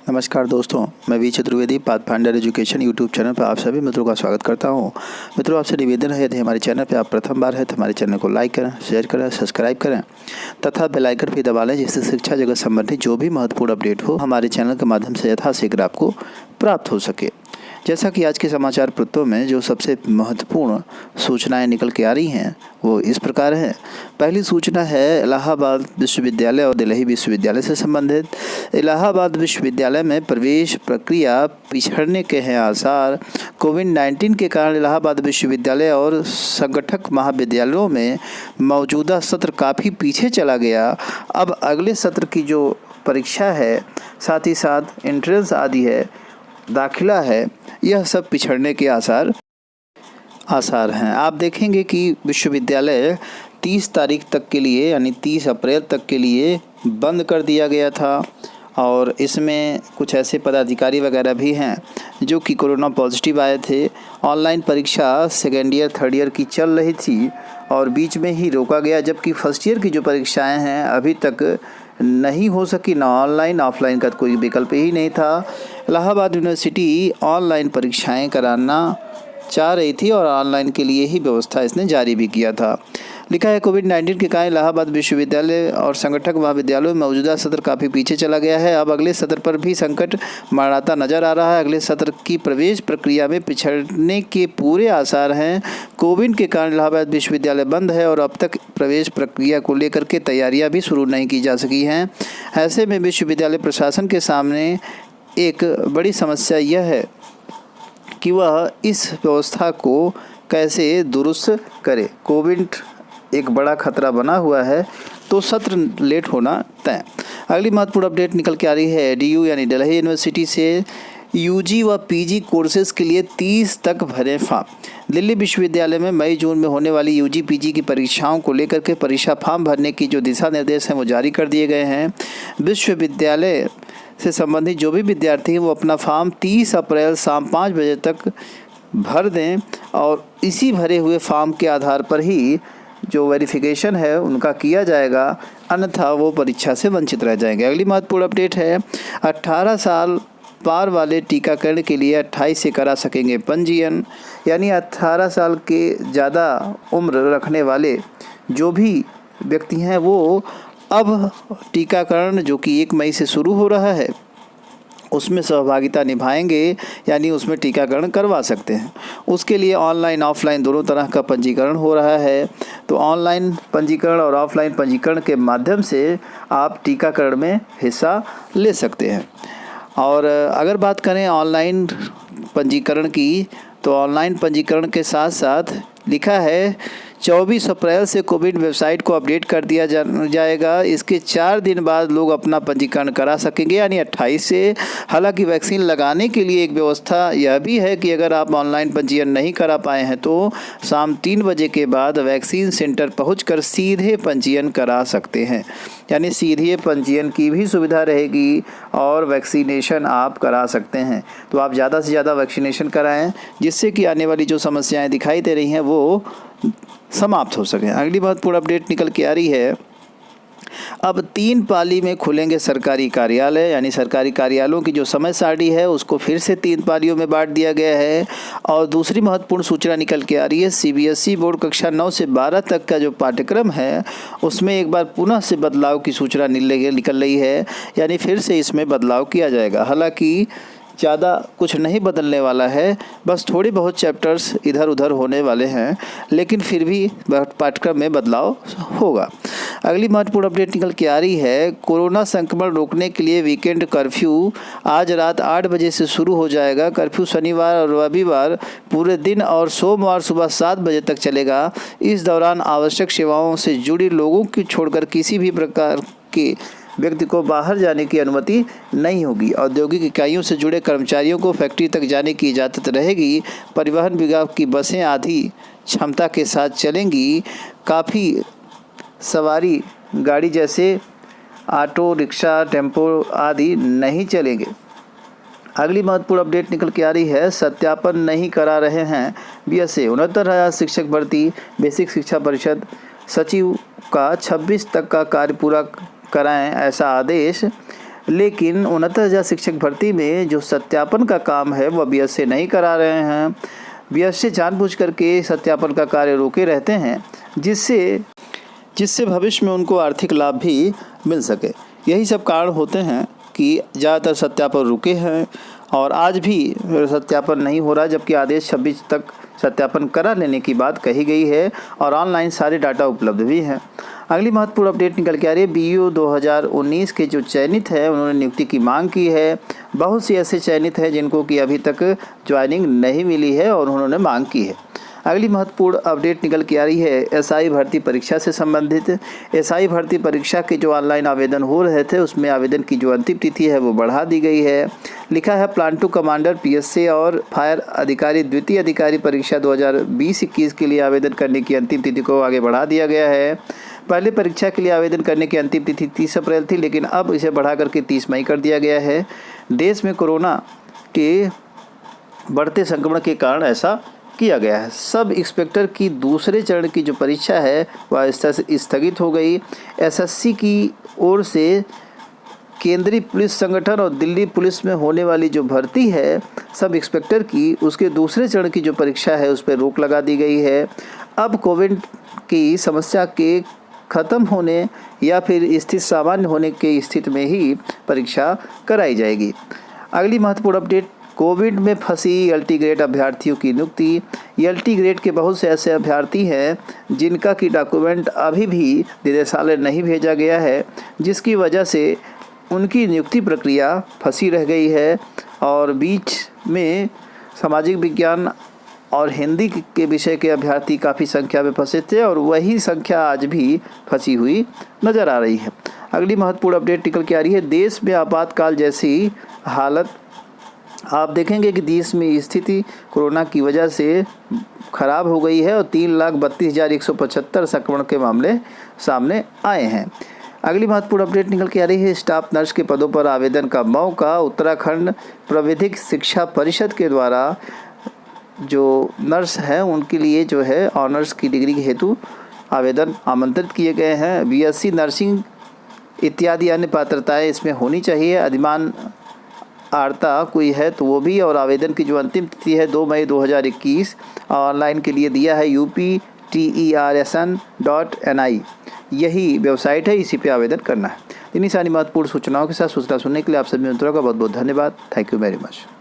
नमस्कार दोस्तों, मैं V Chaturvedi Pathfinder Education YouTube channel पर आप सभी मित्रों का स्वागत करता हूं। मित्रों, आपसे निवेदन है यदि हमारे चैनल पर आप प्रथम बार है तो हमारे चैनल को लाइक करें, शेयर करें, सब्सक्राइब करें तथा बेल आइकन भी दबा लें, जिससे शिक्षा जगत संबंधी जो भी महत्वपूर्ण अपडेट हो हमारे चैनल के माध्यम से यथाशीघ्र आपको प्राप्त हो सके। जैसा कि आज के समाचार पत्रों में जो सबसे महत्वपूर्ण सूचनाएं निकल के आ रही हैं वो इस प्रकार हैं। पहली सूचना है इलाहाबाद विश्वविद्यालय और दिल्ली विश्वविद्यालय से संबंधित। इलाहाबाद विश्वविद्यालय में प्रवेश प्रक्रिया पिछड़ने के हैं आसार। कोविड-19 के कारण इलाहाबाद विश्वविद्यालय और संगठक महाविद्यालयों में मौजूदा सत्र काफ़ी पीछे चला गया। अब अगले सत्र की जो परीक्षा है, साथ ही साथ एंट्रेंस आदि है, दाखिला है, यह सब पिछड़ने के आसार हैं। आप देखेंगे कि विश्वविद्यालय 30 तारीख तक के लिए यानी 30 अप्रैल तक के लिए बंद कर दिया गया था और इसमें कुछ ऐसे पदाधिकारी वगैरह भी हैं जो कि कोरोना पॉजिटिव आए थे। ऑनलाइन परीक्षा सेकेंड ईयर थर्ड ईयर की चल रही थी और बीच में ही रोका गया, जबकि फर्स्ट ईयर की जो परीक्षाएं हैं अभी तक नहीं हो सकी। ना ऑनलाइन ऑफलाइन का कोई विकल्प ही नहीं था। इलाहाबाद यूनिवर्सिटी ऑनलाइन परीक्षाएं कराना चाह रही थी और ऑनलाइन के लिए ही व्यवस्था इसने जारी भी किया था। लिखा है कोविड-19 के कारण इलाहाबाद विश्वविद्यालय और संगठक महाविद्यालयों में मौजूदा सत्र काफ़ी पीछे चला गया है। अब अगले सत्र पर भी संकट मंडराता नजर आ रहा है। अगले सत्र की प्रवेश प्रक्रिया में पिछड़ने के पूरे आसार हैं। कोविड के कारण इलाहाबाद विश्वविद्यालय बंद है और अब तक प्रवेश प्रक्रिया को लेकर के तैयारियां भी शुरू नहीं की जा सकी हैं। ऐसे में विश्वविद्यालय प्रशासन के सामने एक बड़ी समस्या यह है कि वह इस व्यवस्था को कैसे दुरुस्त करे। कोविड एक बड़ा खतरा बना हुआ है तो सत्र लेट होना तय। अगली महत्वपूर्ण अपडेट निकल के आ रही है एडीयू यानी दिल्ली यूनिवर्सिटी से। यूजी व पीजी कोर्सेज के लिए 30 तक भरें फॉर्म। दिल्ली विश्वविद्यालय में मई जून में होने वाली यूजी पीजी की परीक्षाओं को लेकर के परीक्षा फॉर्म भरने की जो दिशा निर्देश हैं वो जारी कर दिए गए हैं। विश्वविद्यालय से संबंधित जो भी विद्यार्थी हैं वो अपना फॉर्म 30 अप्रैल शाम 5 बजे तक भर दें और इसी भरे हुए फॉर्म के आधार पर ही जो वेरिफिकेशन है उनका किया जाएगा, अन्यथा वो परीक्षा से वंचित रह जाएंगे। अगली महत्वपूर्ण अपडेट है 18 साल पार वाले टीकाकरण के लिए 28 से करा सकेंगे पंजीयन। यानी 18 साल के ज़्यादा उम्र रखने वाले जो भी व्यक्ति हैं वो अब टीकाकरण जो कि 1 मई से शुरू हो रहा है उसमें सहभागिता निभाएंगे, यानी उसमें टीकाकरण करवा सकते हैं। उसके लिए ऑनलाइन ऑफलाइन दोनों तरह का पंजीकरण हो रहा है। तो ऑनलाइन पंजीकरण और ऑफलाइन पंजीकरण के माध्यम से आप टीकाकरण में हिस्सा ले सकते हैं। और अगर बात करें ऑनलाइन पंजीकरण की, तो ऑनलाइन पंजीकरण के साथ साथ लिखा है 24 अप्रैल से कोविड वेबसाइट को अपडेट कर दिया जाएगा। इसके 4 दिन बाद लोग अपना पंजीकरण करा सकेंगे, यानी 28 से। हालांकि वैक्सीन लगाने के लिए एक व्यवस्था यह भी है कि अगर आप ऑनलाइन पंजीयन नहीं करा पाए हैं तो शाम 3 बजे के बाद वैक्सीन सेंटर पहुंचकर सीधे पंजीयन करा सकते हैं, यानी सीधे पंजीयन की भी सुविधा रहेगी और वैक्सीनेशन आप करा सकते हैं। तो आप ज़्यादा से ज़्यादा वैक्सीनेशन कराएं, जिससे कि आने वाली जो समस्याएं दिखाई दे रही हैं वो समाप्त हो सकें। अगली महत्वपूर्ण अपडेट निकल के आ रही है, अब 3 पाली में खुलेंगे सरकारी कार्यालय, यानी सरकारी कार्यालयों की जो समय सारणी है उसको फिर से 3 पालियों में बांट दिया गया है। और दूसरी महत्वपूर्ण सूचना निकल के आ रही है, सीबीएसई बोर्ड कक्षा 9 से 12 तक का जो पाठ्यक्रम है उसमें एक बार पुनः से बदलाव की सूचना निकल रही है, यानी फिर से इसमें बदलाव किया जाएगा। हालांकि ज़्यादा कुछ नहीं बदलने वाला है, बस थोड़ी बहुत चैप्टर्स इधर उधर होने वाले हैं, लेकिन फिर भी पाठ्यक्रम में बदलाव होगा। अगली महत्वपूर्ण अपडेट निकल के आ रही है, कोरोना संक्रमण रोकने के लिए वीकेंड कर्फ्यू आज रात 8 बजे से शुरू हो जाएगा। कर्फ्यू शनिवार और रविवार पूरे दिन और सोमवार सुबह 7 बजे तक चलेगा। इस दौरान आवश्यक सेवाओं से जुड़े लोगों की छोड़कर किसी भी प्रकार के व्यक्ति को बाहर जाने की अनुमति नहीं होगी। औद्योगिक इकाइयों से जुड़े कर्मचारियों को फैक्ट्री तक जाने की इजाज़त रहेगी। परिवहन विभाग की बसें आधी क्षमता के साथ चलेंगी। काफ़ी सवारी गाड़ी जैसे ऑटो रिक्शा टेम्पो आदि नहीं चलेंगे। अगली महत्वपूर्ण अपडेट निकल के आ रही है, सत्यापन नहीं करा रहे हैं बीएसए। 69,000 शिक्षक भर्ती। बेसिक शिक्षा परिषद सचिव का 26 तक का कार्य पूरा कराएं, ऐसा आदेश। लेकिन 69,000 शिक्षक भर्ती में जो सत्यापन का काम है वह बीएसए नहीं करा रहे हैं। बीएसए जानबूझ करके सत्यापन का कार्य रोके रहते हैं, जिससे भविष्य में उनको आर्थिक लाभ भी मिल सके। यही सब कारण होते हैं कि ज़्यादातर सत्यापन रुके हैं और आज भी सत्यापन नहीं हो रहा, जबकि आदेश 26 तक सत्यापन करा लेने की बात कही गई है और ऑनलाइन सारे डाटा उपलब्ध भी हैं। अगली महत्वपूर्ण अपडेट निकल के आ रही है। बीईओ 2019 के जो चयनित है उन्होंने नियुक्ति की मांग की है। बहुत से ऐसे चयनित हैं जिनको कि अभी तक ज्वाइनिंग नहीं मिली है और उन्होंने मांग की है। अगली महत्वपूर्ण अपडेट निकल के आ रही है एसआई भर्ती परीक्षा से संबंधित। एसआई भर्ती परीक्षा के जो ऑनलाइन आवेदन हो रहे थे उसमें आवेदन की जो अंतिम तिथि है वो बढ़ा दी गई है। लिखा है प्लान टू कमांडर पीएसए और फायर अधिकारी द्वितीय अधिकारी परीक्षा 2020-21 के लिए आवेदन करने की अंतिम तिथि को आगे बढ़ा दिया गया है। पहले परीक्षा के लिए आवेदन करने की अंतिम तिथि 30 अप्रैल थी, लेकिन अब इसे बढ़ा करके 30 मई कर दिया गया है। देश में कोरोना के बढ़ते संक्रमण के कारण ऐसा किया गया है। सब इंस्पेक्टर की दूसरे चरण की जो परीक्षा है वह स्थगित हो गई। एसएससी की ओर से केंद्रीय पुलिस संगठन और दिल्ली पुलिस में होने वाली जो भर्ती है सब इंस्पेक्टर की, उसके दूसरे चरण की जो परीक्षा है उस पर रोक लगा दी गई है। अब कोविड की समस्या के ख़त्म होने या फिर स्थिति सामान्य होने की स्थिति में ही परीक्षा कराई जाएगी। अगली महत्वपूर्ण अपडेट, कोविड में फंसी एलटी ग्रेड अभ्यर्थियों की नियुक्ति। एलटी ग्रेड के बहुत से ऐसे अभ्यर्थी हैं जिनका कि डॉक्यूमेंट अभी भी निदेशालय नहीं भेजा गया है, जिसकी वजह से उनकी नियुक्ति प्रक्रिया फंसी रह गई है और बीच में सामाजिक विज्ञान और हिंदी के विषय के अभ्यर्थी काफ़ी संख्या में फंसे थे और वही संख्या आज भी फंसी हुई नज़र आ रही है। अगली महत्वपूर्ण अपडेट निकल के आ रही है। देश में आपातकाल जैसी हालत आप देखेंगे कि देश में स्थिति कोरोना की वजह से ख़राब हो गई है और 3,32,175 संक्रमण के मामले सामने आए हैं। अगली महत्वपूर्ण अपडेट निकल के आ रही है। स्टाफ नर्स के पदों पर आवेदन का मौका। उत्तराखंड प्रविधिक शिक्षा परिषद के द्वारा जो नर्स हैं उनके लिए जो है ऑनर्स की डिग्री के हेतु आवेदन आमंत्रित किए गए हैं। बीएससी नर्सिंग इत्यादि अन्य पात्रताएं इसमें होनी चाहिए। अधिमान आर्ता कोई है तो वो भी, और आवेदन की जो अंतिम तिथि है 2 मई 2021 ऑनलाइन के लिए दिया है upterson.ni। यही वेबसाइट है, इसी पे आवेदन करना है। इन्हीं सारी महत्वपूर्ण सूचनाओं के साथ सूचना सुनने के लिए आप सभी मित्रों का बहुत बहुत धन्यवाद। Thank you very much.